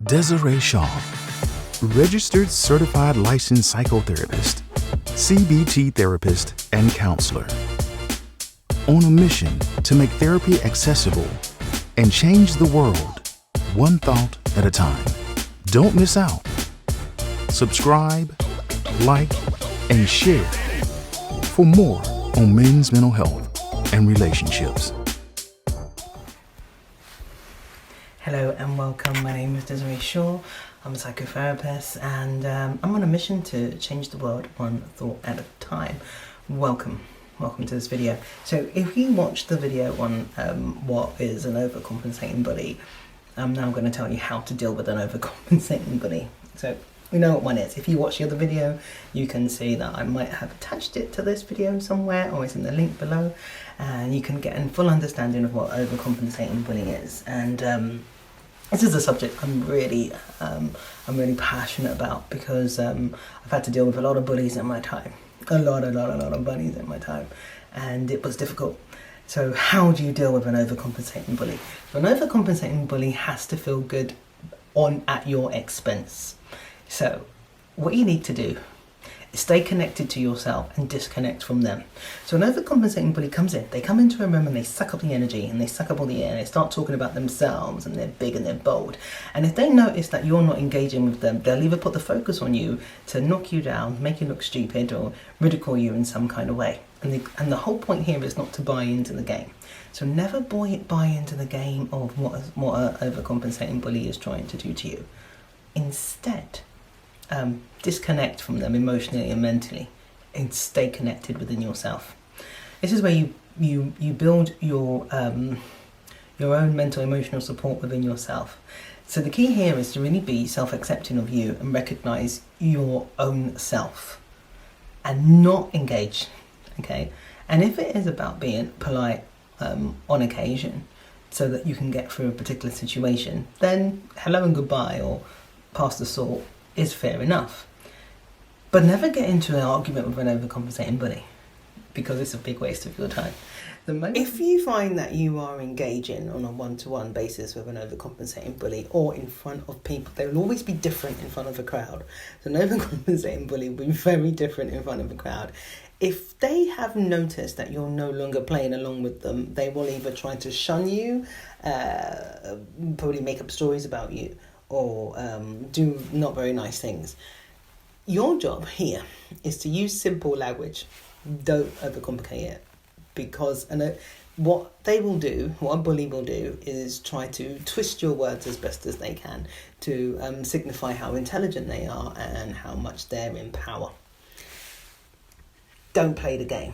Desiree Shaw, registered certified licensed psychotherapist, CBT therapist, and counselor. On a mission to make therapy accessible and change the world, one thought at a time. Don't miss out. Subscribe, like, and share for more on men's mental health and relationships. Hello and welcome. My name is Desiree Shaw. I'm a psychotherapist and I'm on a mission to change the world one thought at a time. Welcome to this video. So if you watched the video on what is an overcompensating bully, I'm now going to tell you how to deal with an overcompensating bully. So we know what one is. If you watch the other video, you can see that I might have attached it to this video somewhere, or it's in the link below, and you can get a full understanding of what overcompensating bullying is. And this is a subject I'm really passionate about because I've had to deal with a lot of bullies in my time. A lot of bullies in my time. And it was difficult. So how do you deal with an overcompensating bully? So an overcompensating bully has to feel good at your expense. So what you need to do is stay connected to yourself and disconnect from them. So an overcompensating bully comes in, they come into a room and they suck up the energy and they suck up all the air and they start talking about themselves and they're big and they're bold. And if they notice that you're not engaging with them, they'll either put the focus on you to knock you down, make you look stupid, or ridicule you in some kind of way. And the whole point here is not to buy into the game. So never buy into the game of what an overcompensating bully is trying to do to you. Instead, disconnect from them emotionally and mentally and stay connected within yourself. This is where you build your own mental emotional support within yourself. So the key here is to really be self-accepting of you and recognize your own self and not engage. Okay, and if it is about being polite on occasion so that you can get through a particular situation, then hello and goodbye or pass the salt is fair enough. But never get into an argument with an overcompensating bully, because it's a big waste of your time. If you find that you are engaging on a one-to-one basis with an overcompensating bully or in front of people, they will always be different in front of a crowd. So an overcompensating bully will be very different in front of a crowd. If they have noticed that you're no longer playing along with them, they will either try to shun you, probably make up stories about you, or do not very nice things. Your job here is to use simple language. Don't overcomplicate it, because what a bully will do is try to twist your words as best as they can to signify how intelligent they are and how much they're in power. Don't play the game,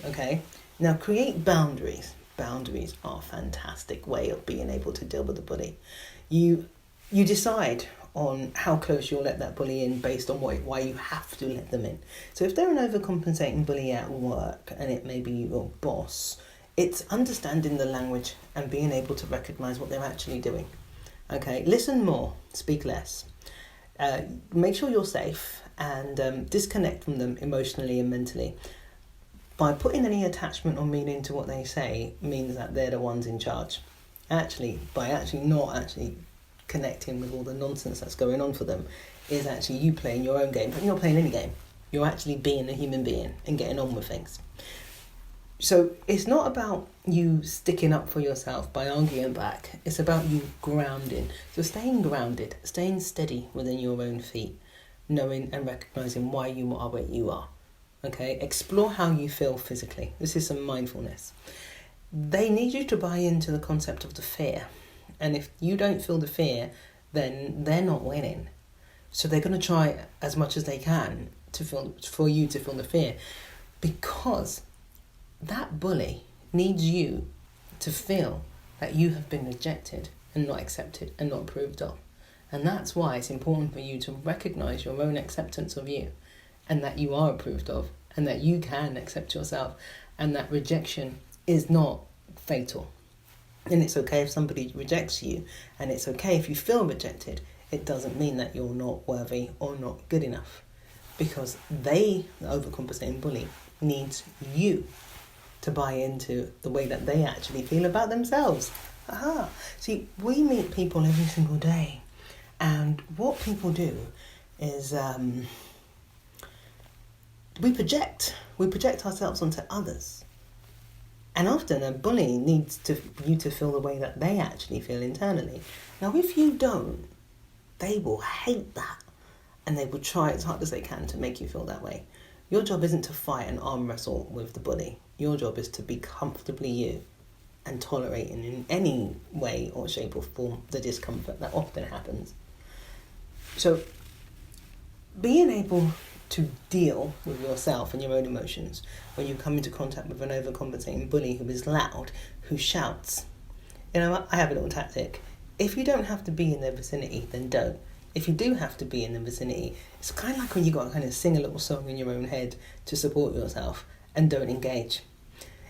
okay? Now create boundaries. Boundaries are a fantastic way of being able to deal with the bully. You decide on how close you'll let that bully in based on why you have to let them in. So if they're an overcompensating bully at work and it may be your boss, it's understanding the language and being able to recognise what they're actually doing. Okay, listen more, speak less. Make sure you're safe and disconnect from them emotionally and mentally. By putting any attachment or meaning to what they say means that they're the ones in charge. By not connecting with all the nonsense that's going on for them is actually you playing your own game. But you're not playing any game. You're actually being a human being and getting on with things. So it's not about you sticking up for yourself by arguing back. It's about you grounding. So staying grounded, staying steady within your own feet, knowing and recognising why you are where you are. Okay? Explore how you feel physically. This is some mindfulness. They need you to buy into the concept of the fear. And if you don't feel the fear, then they're not winning. So they're going to try as much as they can for you to feel the fear, because that bully needs you to feel that you have been rejected and not accepted and not approved of. And that's why it's important for you to recognise your own acceptance of you and that you are approved of and that you can accept yourself and that rejection is not fatal. And it's okay if somebody rejects you, and it's okay if you feel rejected. It doesn't mean that you're not worthy or not good enough, because the overcompensating bully, needs you to buy into the way that they actually feel about themselves. See, we meet people every single day And what people do is we project ourselves onto others. And often a bully needs you to feel the way that they actually feel internally. Now, if you don't, they will hate that. And they will try as hard as they can to make you feel that way. Your job isn't to fight and arm wrestle with the bully. Your job is to be comfortably you and tolerate in any way or shape or form the discomfort that often happens. So, being able to deal with yourself and your own emotions when you come into contact with an overcompensating bully who is loud, who shouts. You know, I have a little tactic. If you don't have to be in their vicinity, then don't. If you do have to be in the vicinity, it's kind of like when you got to kind of sing a little song in your own head to support yourself and don't engage.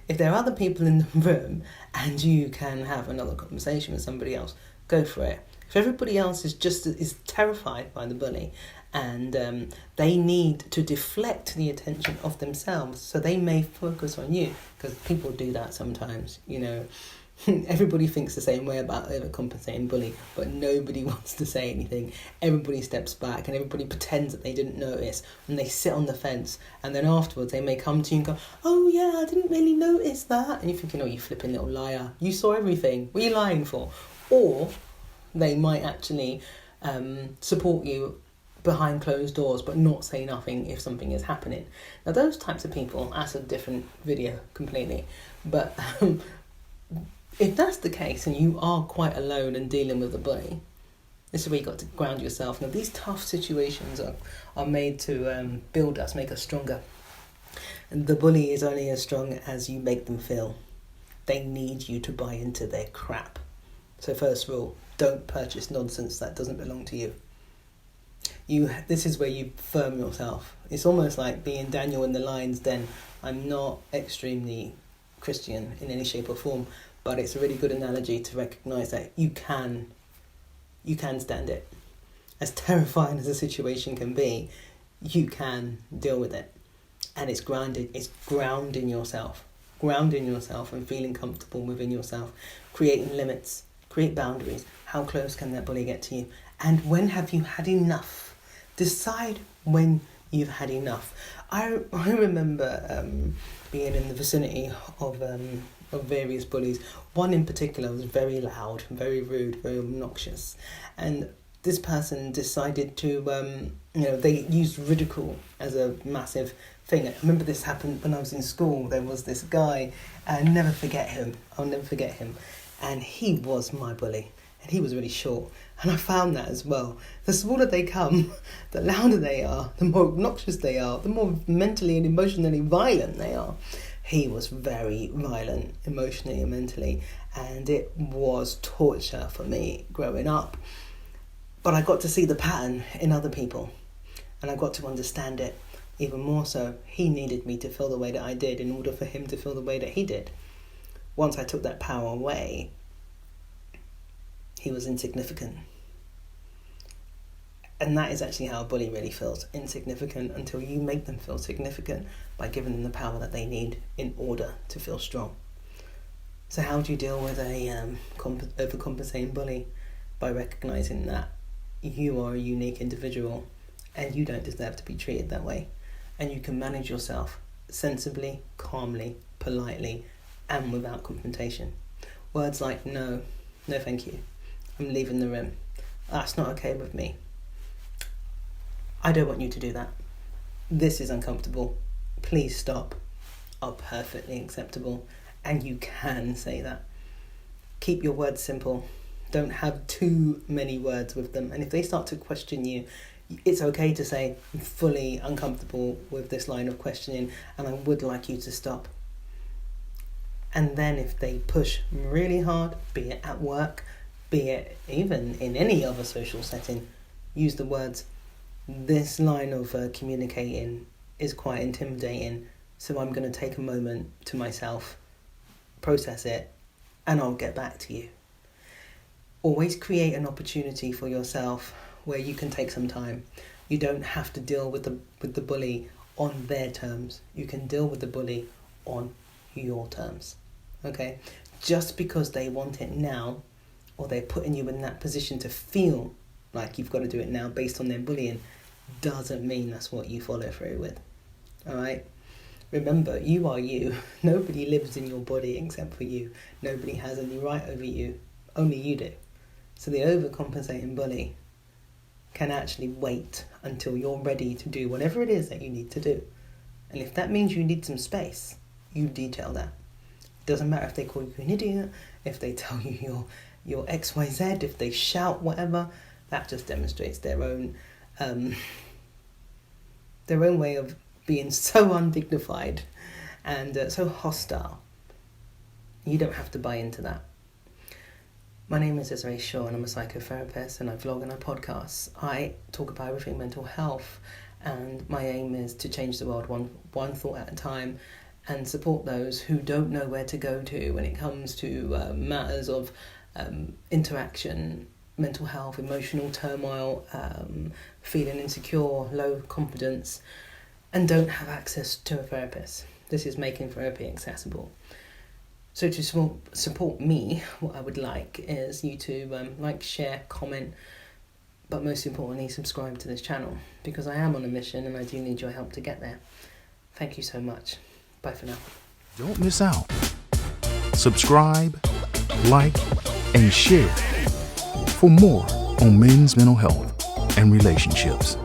If there are other people in the room and you can have another conversation with somebody else, go for it. If everybody else is terrified by the bully and they need to deflect the attention of themselves, so they may focus on you, because people do that sometimes, you know. Everybody thinks the same way about a compensating bully, but nobody wants to say anything. Everybody steps back and everybody pretends that they didn't notice, and they sit on the fence, and then afterwards they may come to you and go, oh yeah, I didn't really notice that. And you're thinking, oh, you flipping little liar, you saw everything, what are you lying for? Or they might actually support you behind closed doors but not say nothing if something is happening. Now those types of people, that's a different video completely, but if that's the case and you are quite alone and dealing with a bully, this is where you've got to ground yourself. Now these tough situations are made to build us, make us stronger, and the bully is only as strong as you make them feel. They need you to buy into their crap. So first rule, don't purchase nonsense that doesn't belong to you. This is where you firm yourself. It's almost like being Daniel in the lion's den. I'm not extremely Christian in any shape or form, but it's a really good analogy to recognise that you can stand it. As terrifying as a situation can be, you can deal with it. And it's grounding yourself and feeling comfortable within yourself, creating limits, create boundaries. How close can that bully get to you? And when have you had enough? Decide when you've had enough. I remember being in the vicinity of various bullies. One in particular was very loud, very rude, very obnoxious, and this person decided to, they used ridicule as a massive thing. I remember this happened when I was in school. There was this guy, I'll never forget him, and he was my bully. And he was really short. And I found that as well. The smaller they come, the louder they are, the more obnoxious they are, the more mentally and emotionally violent they are. He was very violent, emotionally and mentally. And it was torture for me growing up. But I got to see the pattern in other people. And I got to understand it even more so. He needed me to feel the way that I did in order for him to feel the way that he did. Once I took that power away, he was insignificant. And that is actually how a bully really feels, insignificant, until you make them feel significant by giving them the power that they need in order to feel strong. So how do you deal with a overcompensating bully? By recognising that you are a unique individual and you don't deserve to be treated that way. And you can manage yourself sensibly, calmly, politely, and without confrontation. Words like no thank you, I'm leaving the room, that's not okay with me, I don't want you to do that, this is uncomfortable, please stop, are perfectly acceptable. And you can say that. Keep your words simple. Don't have too many words with them. And if they start to question you, it's okay to say, I'm fully uncomfortable with this line of questioning and I would like you to stop. And then if they push really hard, be it at work, be it even in any other social setting, use the words, this line of communicating is quite intimidating, so I'm going to take a moment to myself, process it, and I'll get back to you. Always create an opportunity for yourself where you can take some time. You don't have to deal with the bully on their terms. You can deal with the bully on your terms. Okay? Just because they want it now, or they're putting you in that position to feel like you've got to do it now based on their bullying, doesn't mean that's what you follow through with. All right? Remember, you are you. Nobody lives in your body except for you. Nobody has any right over you. Only you do. So the overcompensating bully can actually wait until you're ready to do whatever it is that you need to do. And if that means you need some space, you detail that. Doesn't matter if they call you an idiot, if they tell you you're XYZ, if they shout, whatever. That just demonstrates their own way of being so undignified and so hostile. You don't have to buy into that. My name is Desiree Shaw and I'm a psychotherapist, and I vlog and I podcast. I talk about everything mental health, and my aim is to change the world one thought at a time and support those who don't know where to go to when it comes to matters of interaction, mental health, emotional turmoil, feeling insecure, low confidence, and don't have access to a therapist. This is making therapy accessible. So to support me, what I would like is you to like, share, comment, but most importantly, subscribe to this channel, because I am on a mission and I do need your help to get there. Thank you so much. Bye for now. Don't miss out. Subscribe, like, and share for more on men's mental health and relationships.